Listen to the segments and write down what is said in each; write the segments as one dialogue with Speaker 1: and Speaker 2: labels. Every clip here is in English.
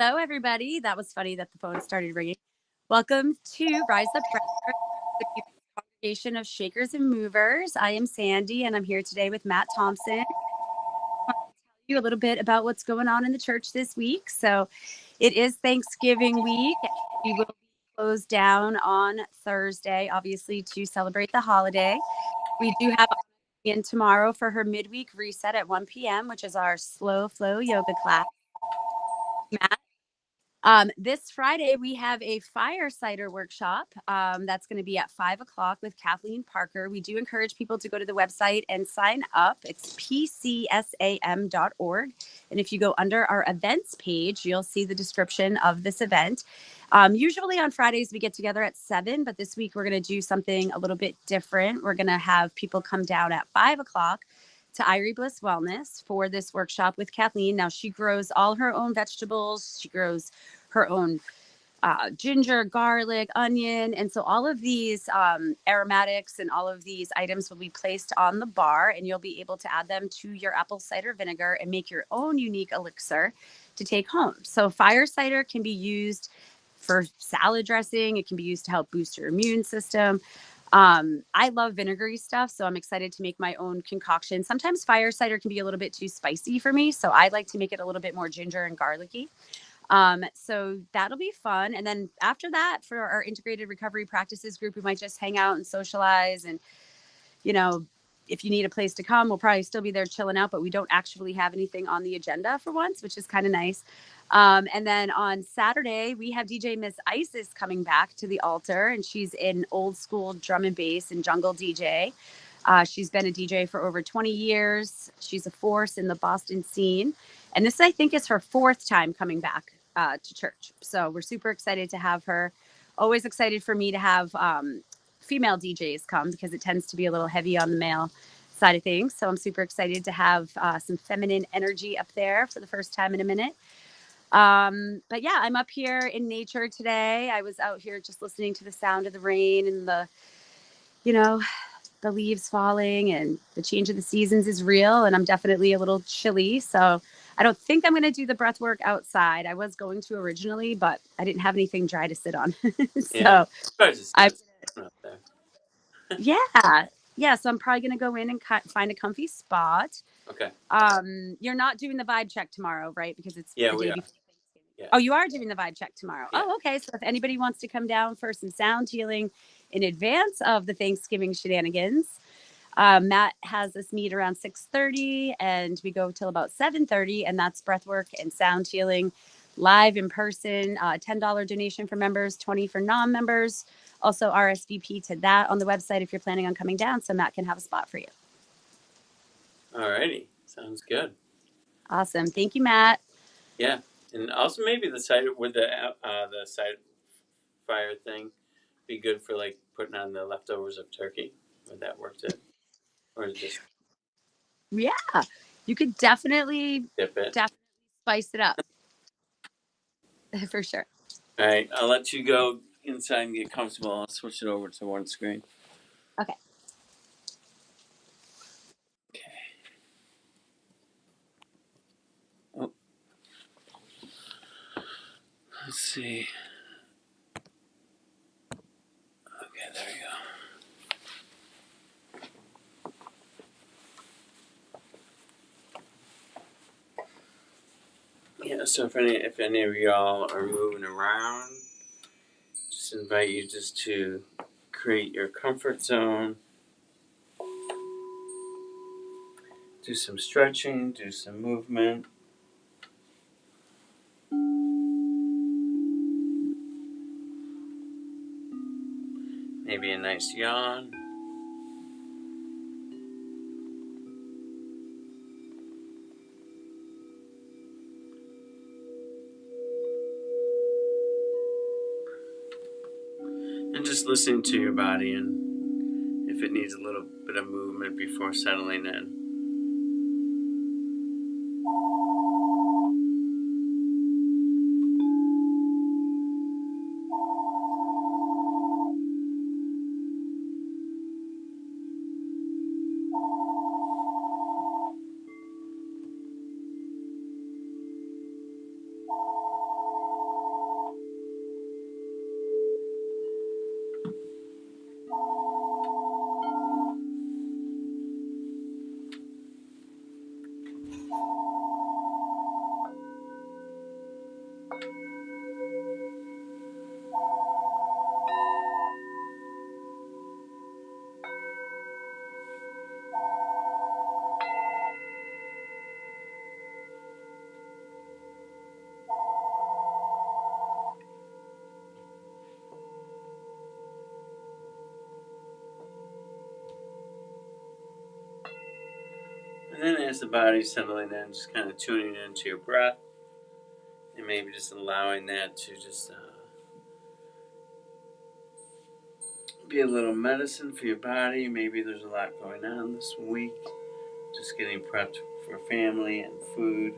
Speaker 1: Hello, everybody. That was funny that the phone started ringing. Welcome to Rise Up Breathwork, the People's Congregation of Shakers and Movers. I am Sandy, and I'm here today with Matt Thomson. I want to tell you a little bit about what's going on in the church this week. So, it is Thanksgiving week. We will be closed down on Thursday, obviously, to celebrate the holiday. We do have in tomorrow for her midweek reset at 1 p.m., which is our slow flow yoga class. Matt. This Friday, we have a fire cider workshop that's going to be at 5 o'clock with Kathleen Parker. We do encourage people to go to the website and sign up. It's pcsam.org. And if you go under our events page, you'll see the description of this event. Usually on Fridays, we get together at 7, but this week we're going to do something a little bit different. We're going to have people come down at 5 o'clock to Irie Bliss Wellness for this workshop with Kathleen. Now, she grows all her own vegetables. She grows her own ginger, garlic, onion. And so all of these aromatics and all of these items will be placed on the bar, and you'll be able to add them to your apple cider vinegar and make your own unique elixir to take home. So fire cider can be used for salad dressing. It can be used to help boost your immune system. I love vinegary stuff, so I'm excited to make my own concoction. Sometimes fire cider can be a little bit too spicy for me, so I like to make it a little bit more ginger and garlicky. So that'll be fun. And then after that, for our integrated recovery practices group, we might just hang out and socialize. And, you know, if you need a place to come, we'll probably still be there chilling out, but we don't actually have anything on the agenda for once, which is kind of nice. And then on Saturday, we have DJ Miss Isis coming back to the altar, and she's an old school drum and bass and jungle DJ. She's been a DJ for over 20 years. She's a force in the Boston scene. And this, I think, is her 4th time coming back to church. So we're super excited to have her. Always excited for me to have female DJs come because it tends to be a little heavy on the male side of things. So I'm super excited to have some feminine energy up there for the first time in a minute. But yeah, I'm up here in nature today. I was out here just listening to the sound of the rain and the leaves falling, and the change of the seasons is real, and I'm definitely a little chilly. So I don't think I'm going to do the breath work outside. I was going to originally, but I didn't have anything dry to sit on. So I'm, yeah. So I'm probably going to go in and find a comfy spot.
Speaker 2: Okay.
Speaker 1: You're not doing the vibe check tomorrow, right? Because it's
Speaker 2: the
Speaker 1: day
Speaker 2: before
Speaker 1: Thanksgiving. Yeah. Oh, you are doing the vibe check tomorrow. Yeah. Oh, okay. So if anybody wants to come down for some sound healing in advance of the Thanksgiving shenanigans, Matt has us meet around 6:30, and we go till about 7:30, and that's breathwork and sound healing live in person. $10 donation for members, 20 for non-members. Also RSVP to that on the website if you're planning on coming down, so Matt can have a spot for you.
Speaker 2: All righty. Sounds good.
Speaker 1: Awesome. Thank you, Matt.
Speaker 2: Yeah. And also maybe the side with the side fire thing be good for like putting on the leftovers of turkey. Would that work too? Or just
Speaker 1: yeah, you could definitely spice it up. For sure.
Speaker 2: All right, I'll let you go inside and get comfortable. I'll switch it over to one screen.
Speaker 1: Okay.
Speaker 2: Oh. Let's see. Okay, there you go. Yeah, so if any of y'all are moving around, just invite you just to create your comfort zone. Do some stretching, do some movement. Maybe a nice yawn. And just listening to your body and if it needs a little bit of movement before settling in. And then as the body's settling in, just kind of tuning into your breath, and maybe just allowing that to just be a little medicine for your body. Maybe there's a lot going on this week, just getting prepped for family and food.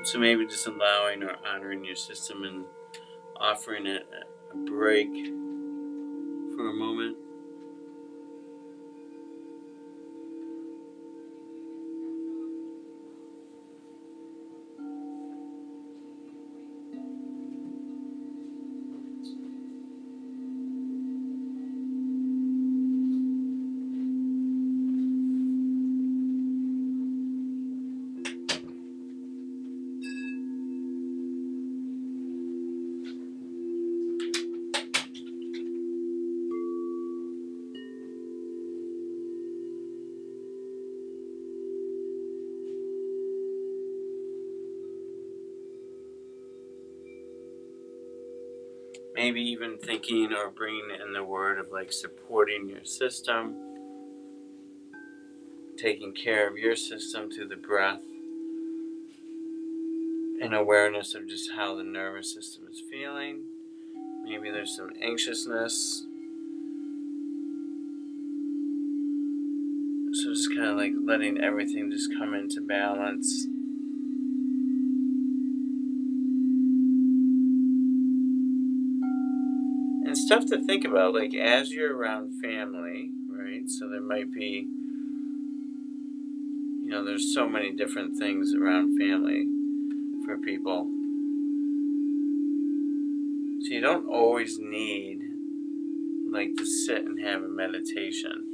Speaker 2: So maybe just allowing or honoring your system and offering it a break for a moment. Maybe even thinking or bringing in the word of like supporting your system, taking care of your system through the breath, and awareness of just how the nervous system is feeling. Maybe there's some anxiousness. So just kind of like letting everything just come into balance. And stuff to think about, like as you're around family, right? So there might be, there's so many different things around family for people. So you don't always need like to sit and have a meditation.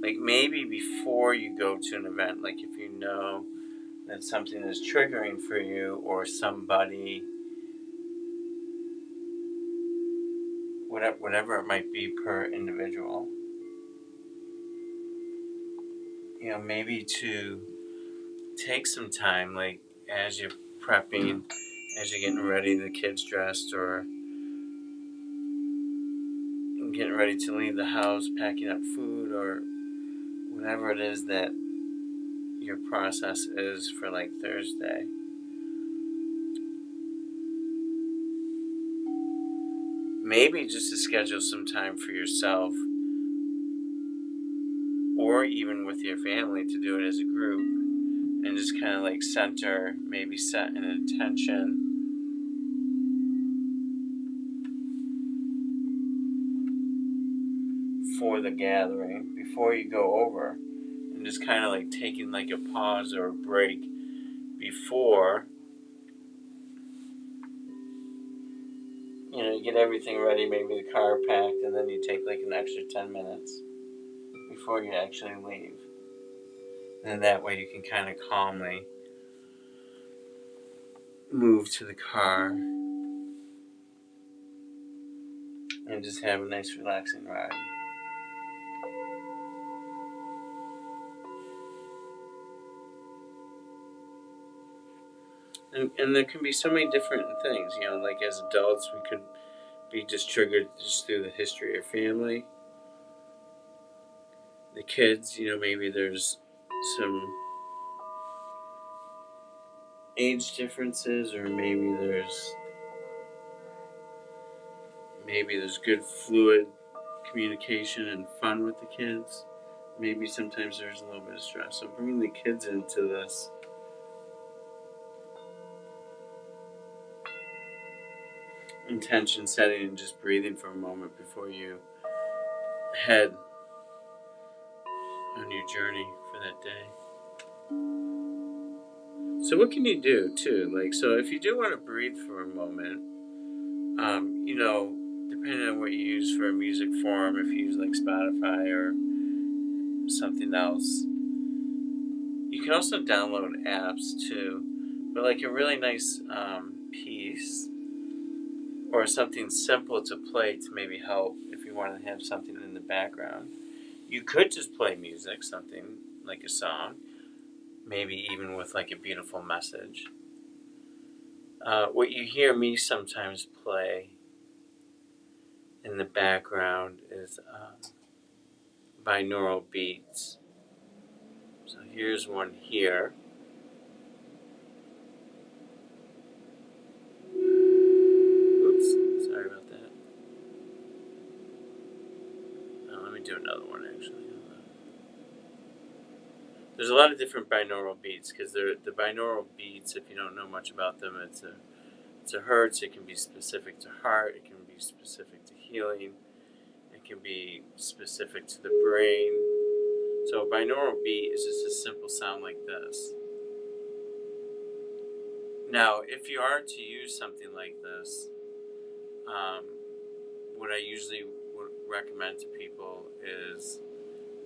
Speaker 2: Like maybe before you go to an event, like if you know that something is triggering for you or somebody, whatever it might be per individual, maybe to take some time, like as you're prepping, as you're getting ready, the kids dressed, or getting ready to leave the house, packing up food, or whatever it is that your process is for like Thursday. Maybe just to schedule some time for yourself, or even with your family, to do it as a group, and just kind of like center, maybe set an intention for the gathering before you go over, and just kind of like taking like a pause or a break before you get everything ready, maybe the car packed, and then you take like an extra 10 minutes before you actually leave. And that way you can kind of calmly move to the car and just have a nice relaxing ride. And there can be so many different things, like as adults we could be just triggered just through the history of family. The kids, maybe there's some age differences, or maybe there's good fluid communication and fun with the kids. Maybe sometimes there's a little bit of stress. So bringing the kids into this intention setting and just breathing for a moment before you head on your journey for that day. So what can you do too? So if you do want to breathe for a moment, depending on what you use for a music form, if you use like Spotify or something else, you can also download apps too. But like a really nice piece or something simple to play to maybe help if you want to have something in the background. You could just play music, something like a song, maybe even with like a beautiful message. What you hear me sometimes play in the background is binaural beats. So here's one here. Oops, sorry about that. Let me do another one actually. There's a lot of different binaural beats because the binaural beats, if you don't know much about them, it's a hertz. It can be specific to heart. It can be specific to healing. It can be specific to the brain. So a binaural beat is just a simple sound like this. Now, if you are to use something like this, what I usually would recommend to people is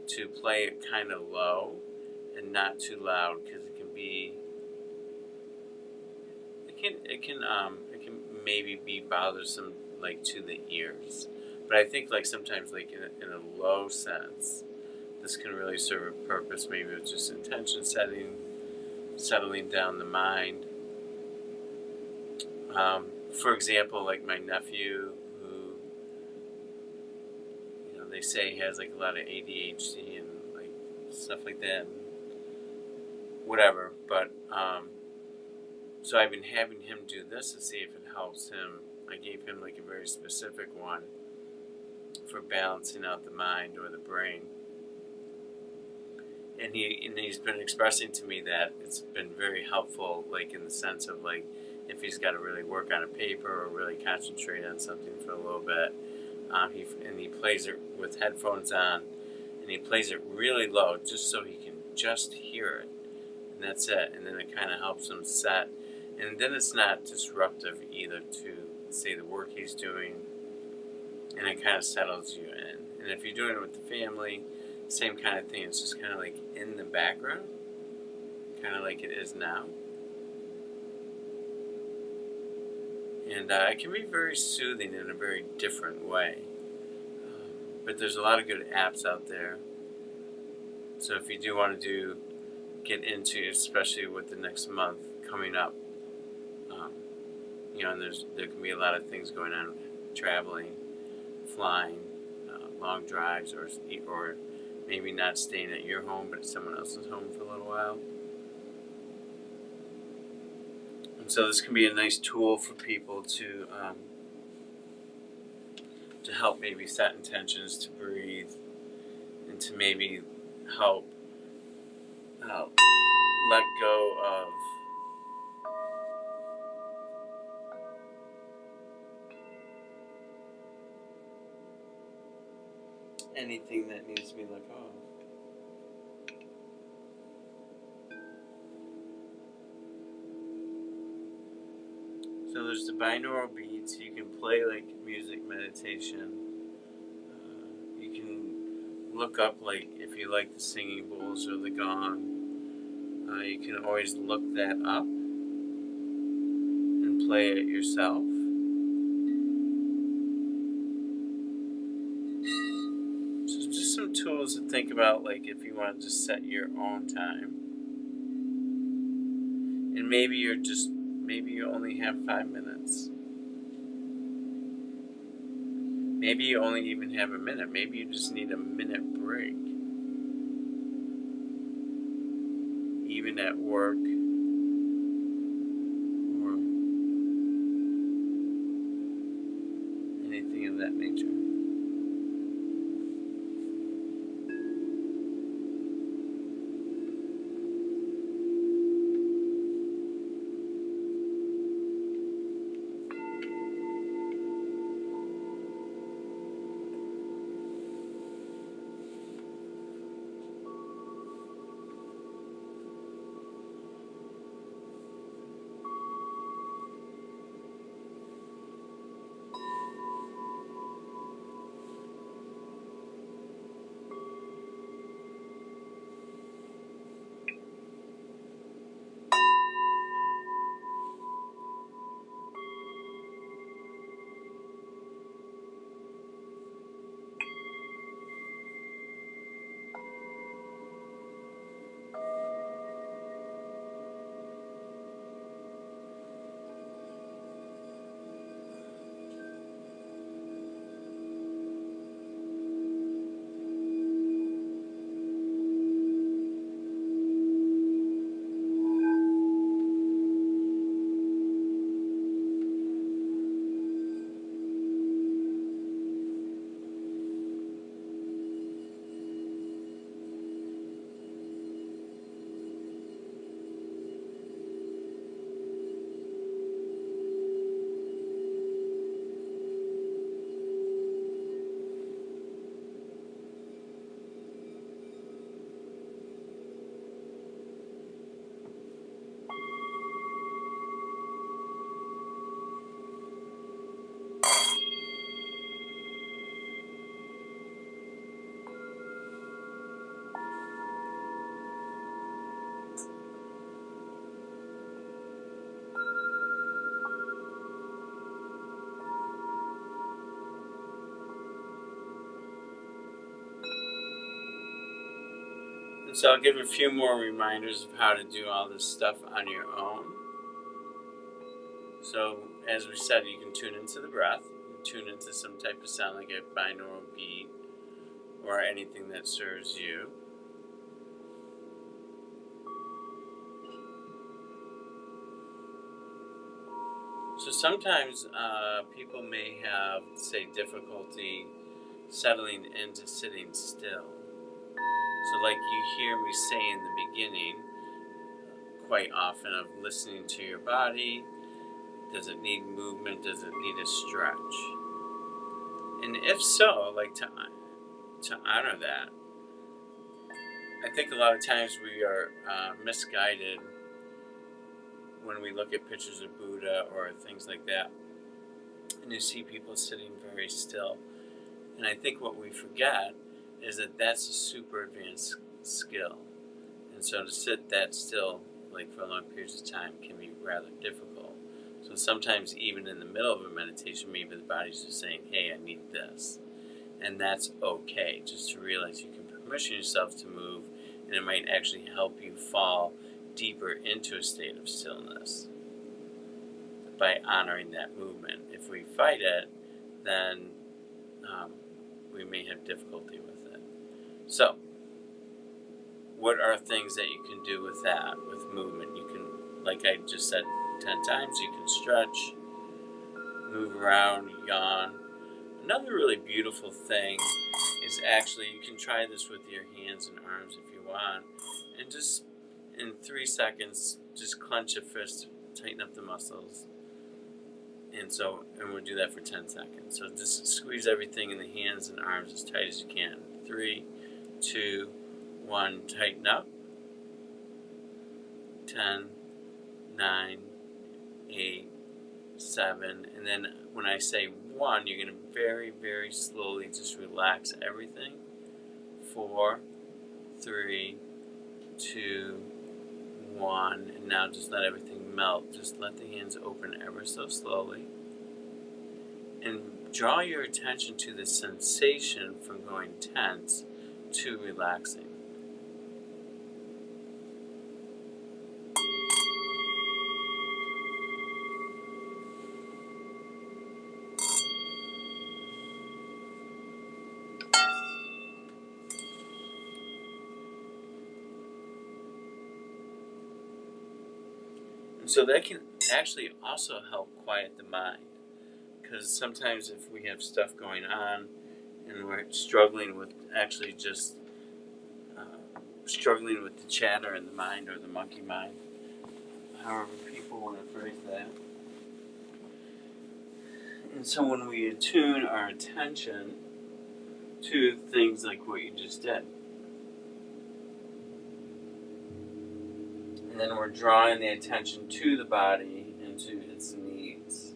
Speaker 2: to play it kind of low and not too loud, because it can maybe be bothersome, like, to the ears. But I think, like, sometimes, like, in a low sense, this can really serve a purpose, maybe with just intention setting, settling down the mind. For example, like my nephew, who, they say he has, like, a lot of ADHD and, like, stuff like that, and whatever. But so I've been having him do this to see if it helps him. I gave him, like, a very specific one for balancing out the mind or the brain, and he's been expressing to me that it's been very helpful, like, in the sense of, like, if he's got to really work on a paper or really concentrate on something for a little bit. He plays it with headphones on, and he plays it really low just so he can just hear it, and that's it. And then it kind of helps him set, and then it's not disruptive either to, say, the work he's doing, and it kind of settles you in. And if you're doing it with the family, same kind of thing. It's just kind of like in the background, kind of like it is now. And it can be very soothing in a very different way. But there's a lot of good apps out there. So if you do want to get into, especially with the next month coming up, and there can be a lot of things going on, traveling, flying, long drives, or maybe not staying at your home, but at someone else's home for a little while. And so this can be a nice tool for people to help maybe set intentions, to breathe, and to maybe help let go of anything that needs to be let go of. So there's the binaural beats. You can play, like, music meditation. You can look up, like, if you like the singing bowls or the gong. You can always look that up and play it yourself. So just some tools to think about, like, if you want to just set your own time. And maybe you only have 5 minutes. Maybe you only even have a minute. Maybe you just need a minute break. Even at work or anything of that nature. And so I'll give a few more reminders of how to do all this stuff on your own. So, as we said, you can tune into the breath, tune into some type of sound like a binaural beat or anything that serves you. So sometimes people may have, say, difficulty settling into sitting still. So like you hear me say in the beginning, quite often, of listening to your body. Does it need movement? Does it need a stretch? And if so, like to honor that. I think a lot of times we are misguided when we look at pictures of Buddha or things like that, and you see people sitting very still. And I think what we forget is that that's a super advanced skill. And so to sit that still, like for long periods of time, can be rather difficult. So sometimes even in the middle of a meditation, maybe the body's just saying, hey, I need this. And that's okay, just to realize you can permission yourself to move, and it might actually help you fall deeper into a state of stillness by honoring that movement. If we fight it, then we may have difficulty with it. So, what are things that you can do with that, with movement? You can, like I just said 10 times, you can stretch, move around, yawn. Another really beautiful thing is actually, you can try this with your hands and arms if you want, and just in 3 seconds, just clench a fist, tighten up the muscles. And we'll do that for 10 seconds. So just squeeze everything in the hands and arms as tight as you can. 3, 2, 1, tighten up. 10, 9, 8, 7, and then when I say 1, you're going to very, very slowly just relax everything. 4, 3, 2, 1, and now just let everything melt. Just let the hands open ever so slowly. And draw your attention to the sensation from going tense to relaxing. And so that can actually also help quiet the mind. Because sometimes if we have stuff going on and we're struggling with actually just struggling with the chatter in the mind, or the monkey mind, however people want to phrase that. And so when we attune our attention to things like what you just did, and then we're drawing the attention to the body and to its needs.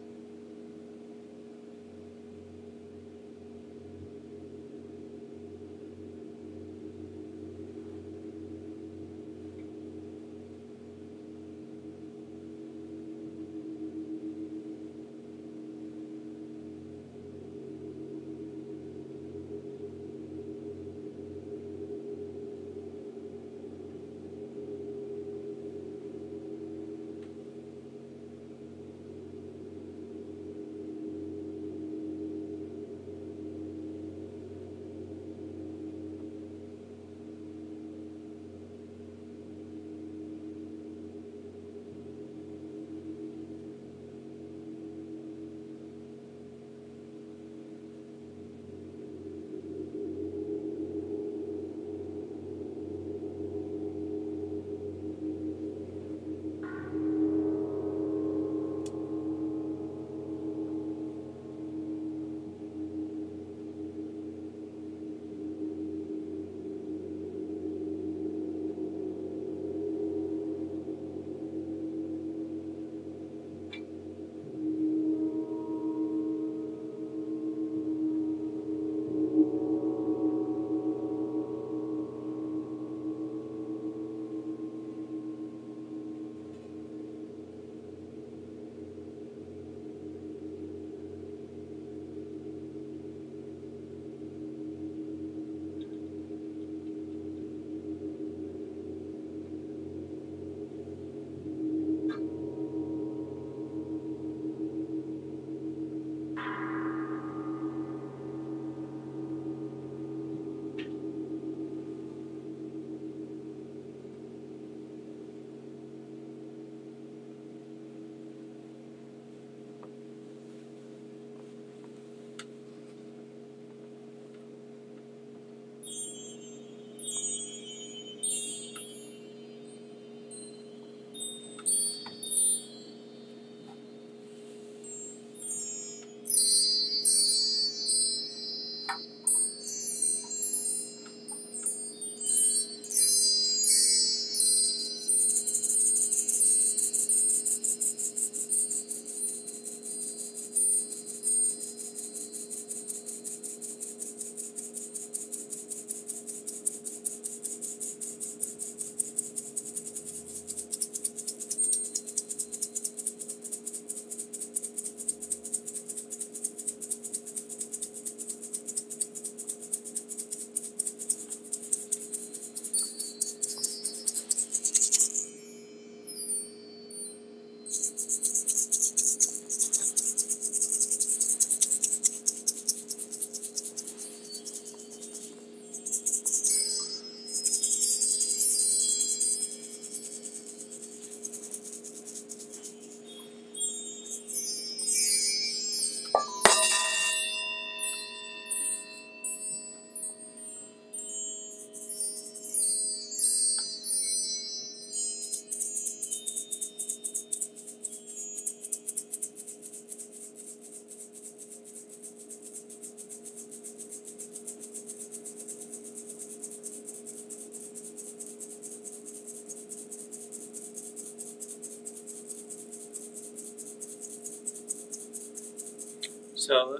Speaker 2: So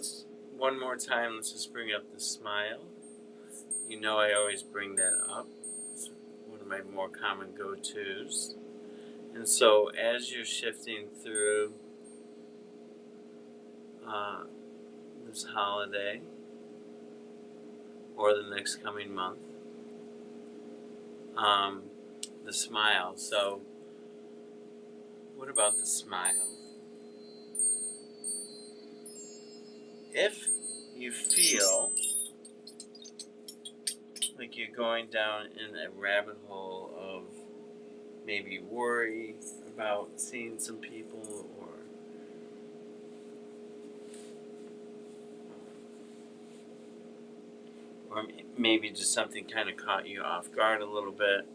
Speaker 2: one more time, let's just bring up the smile. You know I always bring that up. It's one of my more common go-tos. And so as you're shifting through this holiday or the next coming month, the smile. So what about the smile? If you feel like you're going down in a rabbit hole of maybe worry about seeing some people, or maybe just something kind of caught you off guard a little bit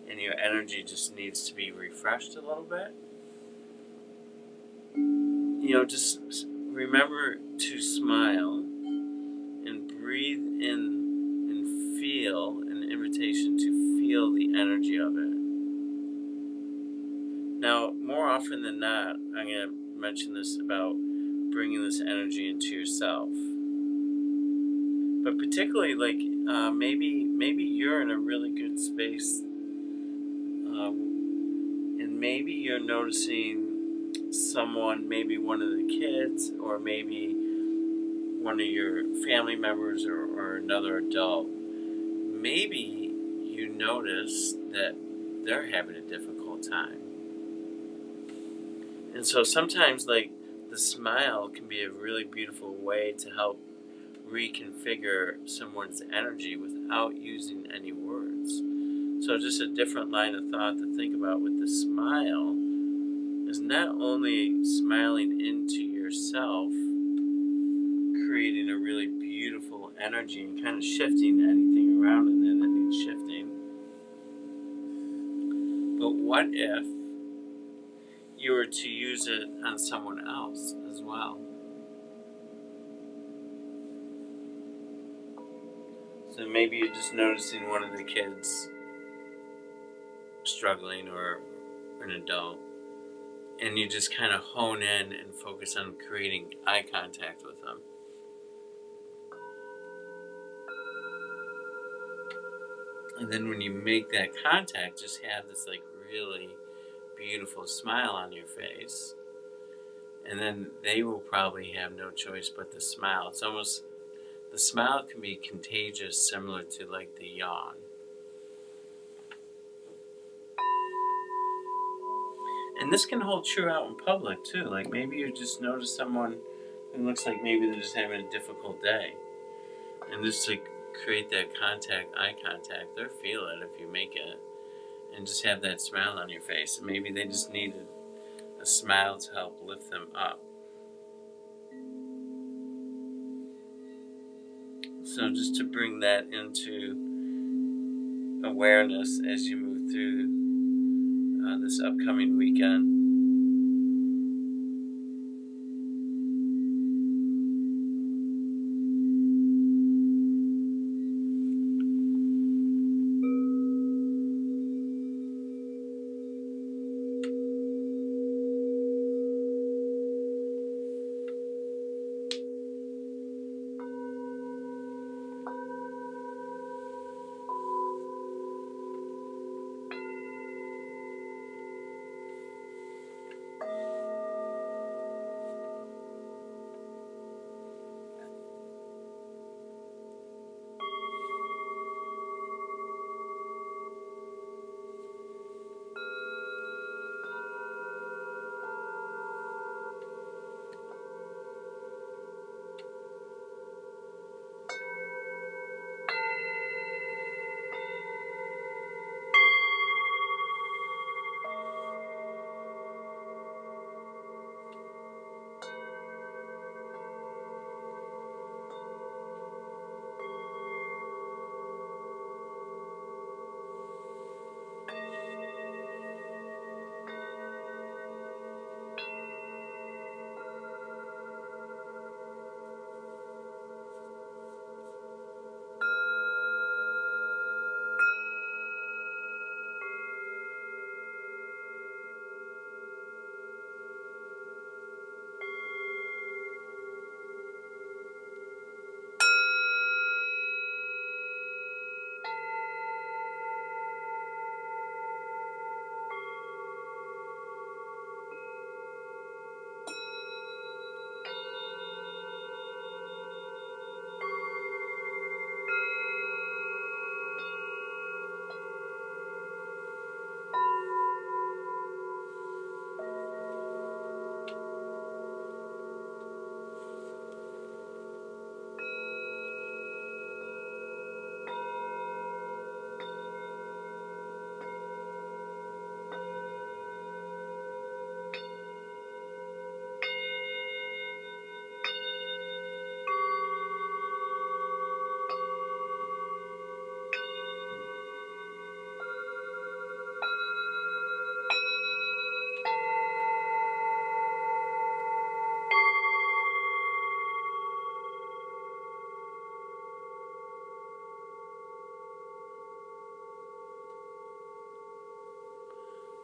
Speaker 2: and your energy just needs to be refreshed a little bit, just remember to smile and breathe in and feel an invitation to feel the energy of it. Now, more often than not, I'm going to mention this about bringing this energy into yourself. But particularly, like maybe you're in a really good space, and maybe you're noticing someone, maybe one of the kids, or maybe one of your family members, or another adult. Maybe you notice that they're having a difficult time. And so sometimes, like, the smile can be a really beautiful way to help reconfigure someone's energy without using any words. So just a different line of thought to think about with the smile is not only smiling into yourself, creating a really beautiful energy and kind of shifting anything around in there that needs shifting, but what if you were to use it on someone else as well? So maybe you're just noticing one of the kids struggling, or an adult, and you just kind of hone in and focus on creating eye contact with them. And then when you make that contact, just have this like really beautiful smile on your face. And then they will probably have no choice but to smile. It's almost, the smile can be contagious, similar to like the yawn. And this can hold true out in public too. Like maybe you just notice someone who looks like maybe they're just having a difficult day. And just to create that eye contact, they'll feel it if you make it. And just have that smile on your face. And maybe they just needed a smile to help lift them up. So just to bring that into awareness as you move through this upcoming weekend.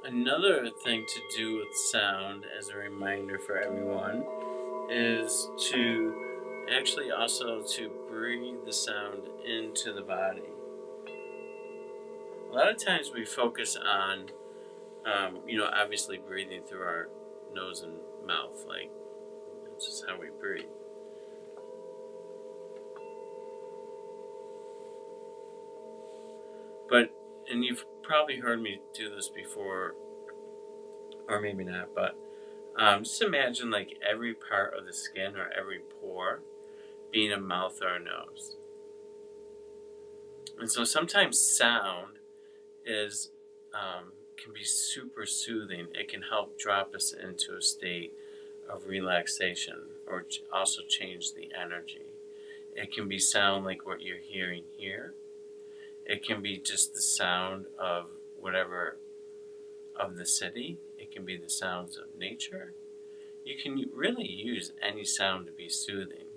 Speaker 2: Another thing to do with sound, as a reminder for everyone, is to actually also to breathe the sound into the body. A lot of times we focus on, obviously breathing through our nose and mouth, like that's just how we breathe. But, and you've probably heard me do this before, or maybe not, but just imagine like every part of the skin or every pore being a mouth or a nose. And so sometimes sound is can be super soothing. It can help drop us into a state of relaxation or also change the energy. It can be sound like what you're hearing here. It can be just the sound of whatever of the city. It can be the sounds of nature. You can really use any sound to be soothing.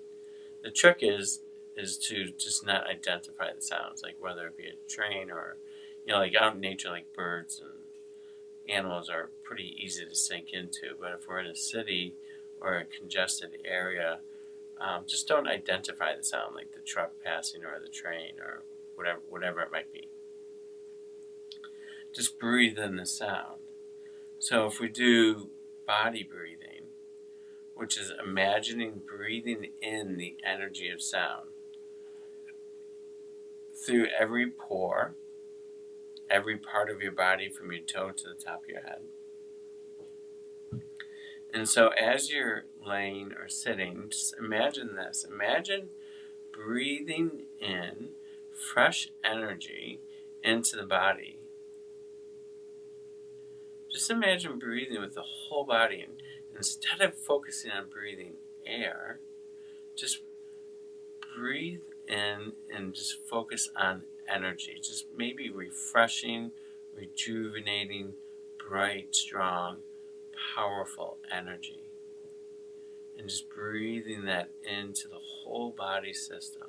Speaker 2: The trick is to just not identify the sounds, like whether it be a train or, like out in nature, like birds and animals are pretty easy to sink into. But if we're in a city or a congested area, just don't identify the sound, like the truck passing or the train or whatever it might be. Just breathe in the sound. So if we do body breathing, which is imagining breathing in the energy of sound through every pore, every part of your body from your toe to the top of your head. And so as you're laying or sitting, just imagine this. Imagine breathing in fresh energy into the body. Just imagine breathing with the whole body. And instead of focusing on breathing air, just breathe in and just focus on energy. Just maybe refreshing, rejuvenating, bright, strong, powerful energy. And just breathing that into the whole body system.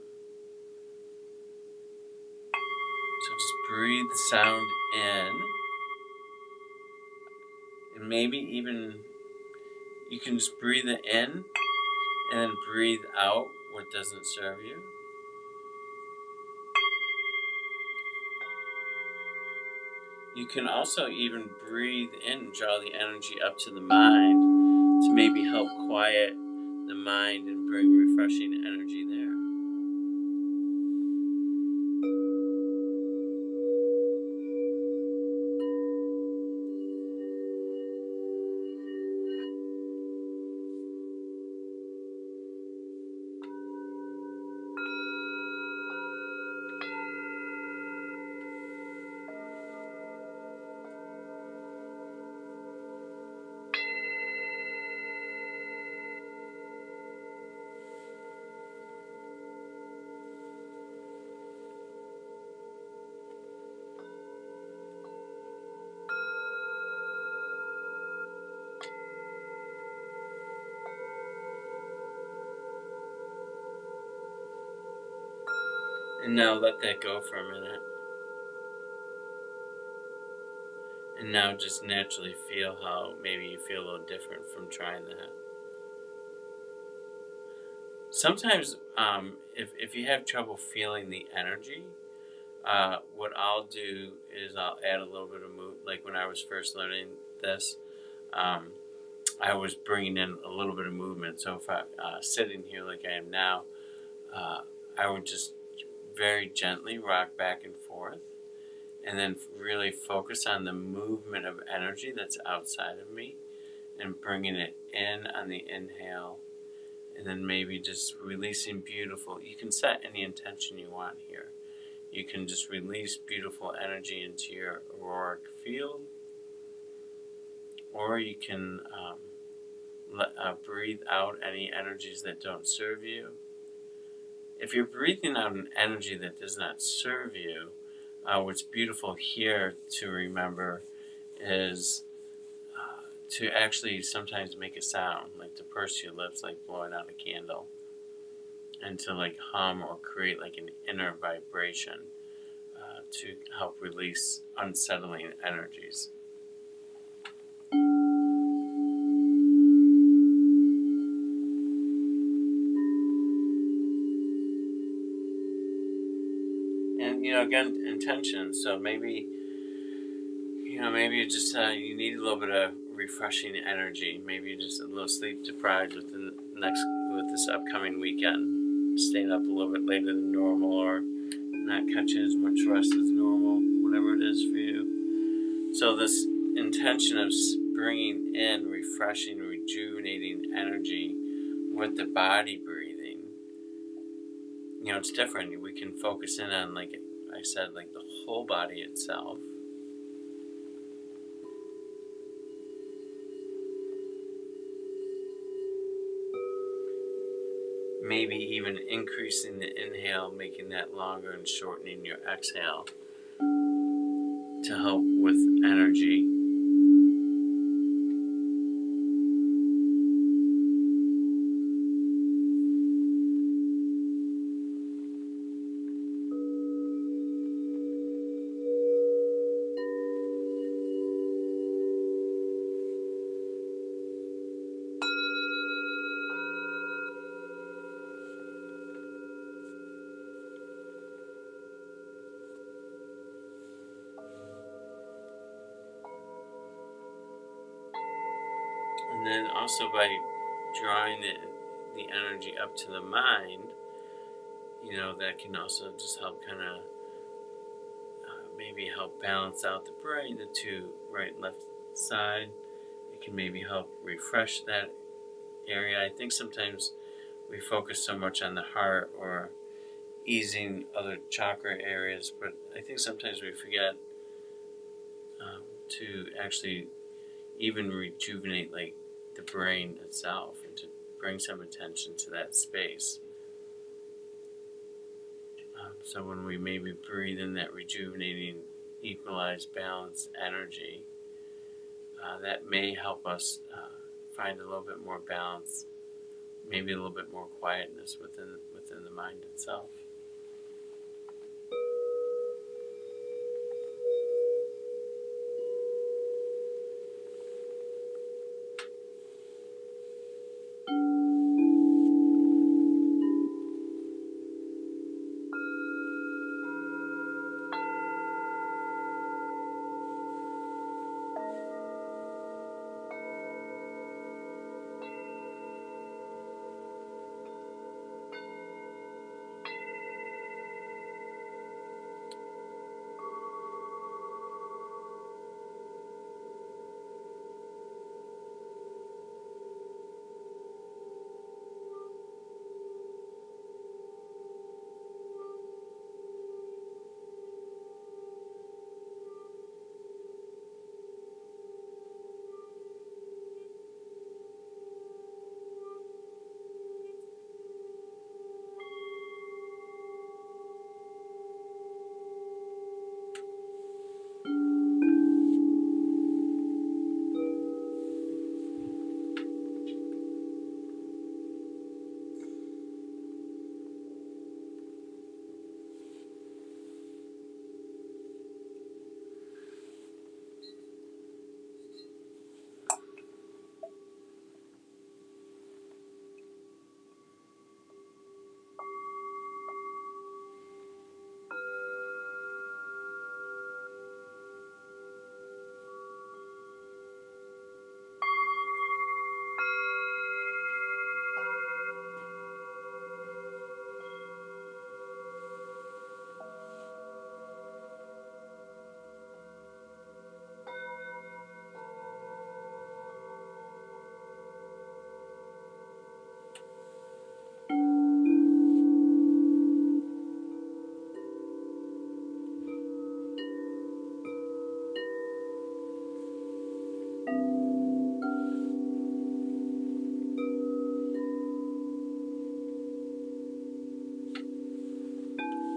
Speaker 2: So just breathe the sound in. And maybe even you can just breathe it in and then breathe out what doesn't serve you. You can also even breathe in and draw the energy up to the mind to maybe help quiet the mind and bring refreshing energy there. And now let that go for a minute. And now just naturally feel how maybe you feel a little different from trying that. Sometimes if you have trouble feeling the energy, what I'll do is I'll add a little bit of move. Like when I was first learning this, I was bringing in a little bit of movement. So if I sitting here like I am now, I would just very gently rock back and forth, and then really focus on the movement of energy that's outside of me, and bringing it in on the inhale, and then maybe just releasing beautiful. You can set any intention you want here. You can just release beautiful energy into your auroric field, or you can breathe out any energies that don't serve you. If you're breathing out an energy that does not serve you, what's beautiful here to remember is to actually sometimes make a sound, like to purse your lips, like blowing out a candle, and to like hum or create like an inner vibration to help release unsettling energies. again, intention. So maybe, maybe you just you need a little bit of refreshing energy. Maybe you're just a little sleep deprived with this upcoming weekend, staying up a little bit later than normal, or not catching as much rest as normal, whatever it is for you. So this intention of bringing in refreshing, rejuvenating energy with the body breathing, it's different. We can focus in on, like I said, like the whole body itself. Maybe even increasing the inhale, making that longer, and shortening your exhale to help with energy. And then also by drawing the energy up to the mind, that can also just help kind of maybe help balance out the brain, the two right and left side. It can maybe help refresh that area. I think sometimes we focus so much on the heart or easing other chakra areas, but I think sometimes we forget to actually even rejuvenate like the brain itself, and to bring some attention to that space. So when we maybe breathe in that rejuvenating, equalized, balanced energy, that may help us find a little bit more balance, maybe a little bit more quietness within the mind itself.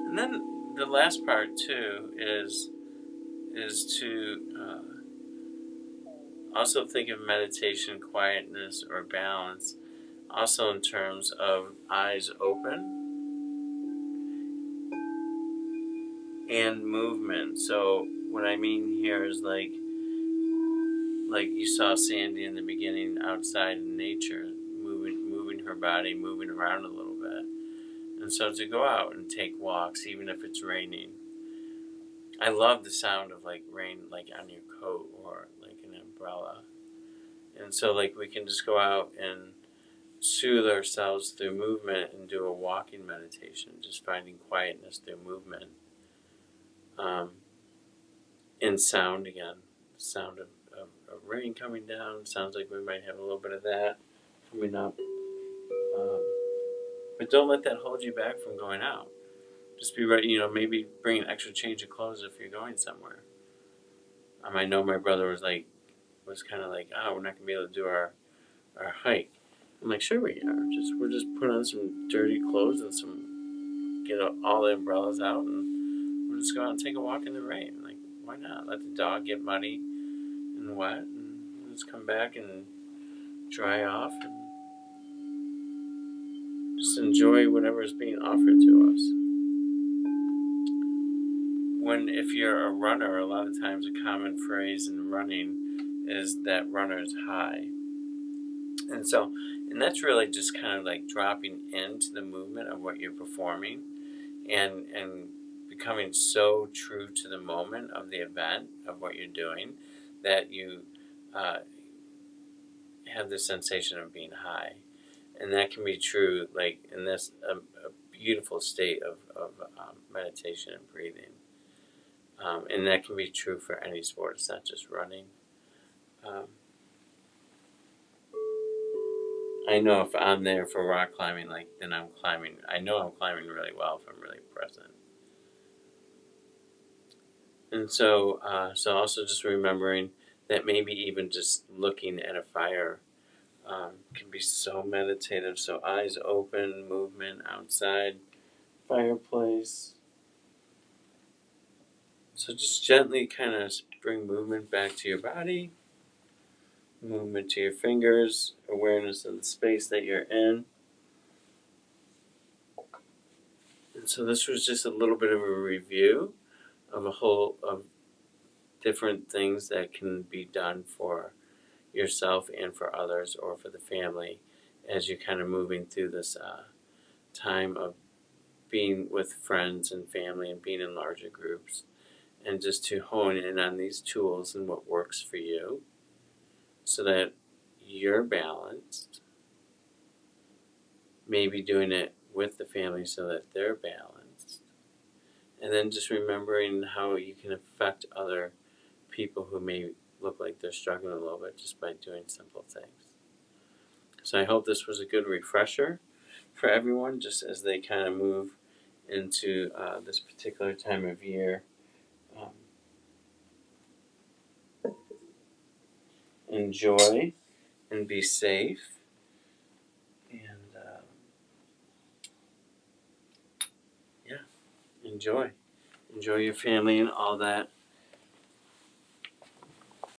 Speaker 2: And then the last part too is to also think of meditation, quietness, or balance, also in terms of eyes open and movement. So what I mean here is like you saw Sandy in the beginning outside in nature, moving her body, moving around a little bit. And so to go out and take walks, even if it's raining, I love the sound of like rain, like on your coat or like an umbrella. And so, like, we can just go out and soothe ourselves through movement and do a walking meditation, just finding quietness through movement. Um, and sound again, the sound of rain coming down. Sounds like we might have a little bit of that coming up. Um, but don't let that hold you back from going out. Just be ready, maybe bring an extra change of clothes if you're going somewhere. I know my brother was kind of like, oh, we're not gonna be able to do our hike. I'm like, sure we are. We're just put on some dirty clothes and get all the umbrellas out, and we'll just go out and take a walk in the rain. Like, why not? Let the dog get muddy and wet, and we'll just come back and dry off and just enjoy whatever is being offered to us. If you're a runner, a lot of times a common phrase in running is that runner's high. And that's really just kind of like dropping into the movement of what you're performing and becoming so true to the moment of the event of what you're doing that you uh, have the sensation of being high. And that can be true, like in this a beautiful state of meditation and breathing. And that can be true for any sport. It's not just running. Um, I know if I'm there for rock climbing, like then I'm climbing. I know I'm climbing really well if I'm really present. And so also just remembering that maybe even just looking at a fire can be so meditative. So eyes open, movement outside, fireplace. So just gently kind of bring movement back to your body, movement to your fingers, awareness of the space that you're in. And so this was just a little bit of a review of a whole of different things that can be done for yourself and for others or for the family as you're kind of moving through this time of being with friends and family and being in larger groups, and just to hone in on these tools and what works for you so that you're balanced, maybe doing it with the family so that they're balanced, and then just remembering how you can affect other people who may look like they're struggling a little bit just by doing simple things. So I hope this was a good refresher for everyone just as they kind of move into this particular time of year. Um, enjoy and be safe, and yeah, enjoy your family and all that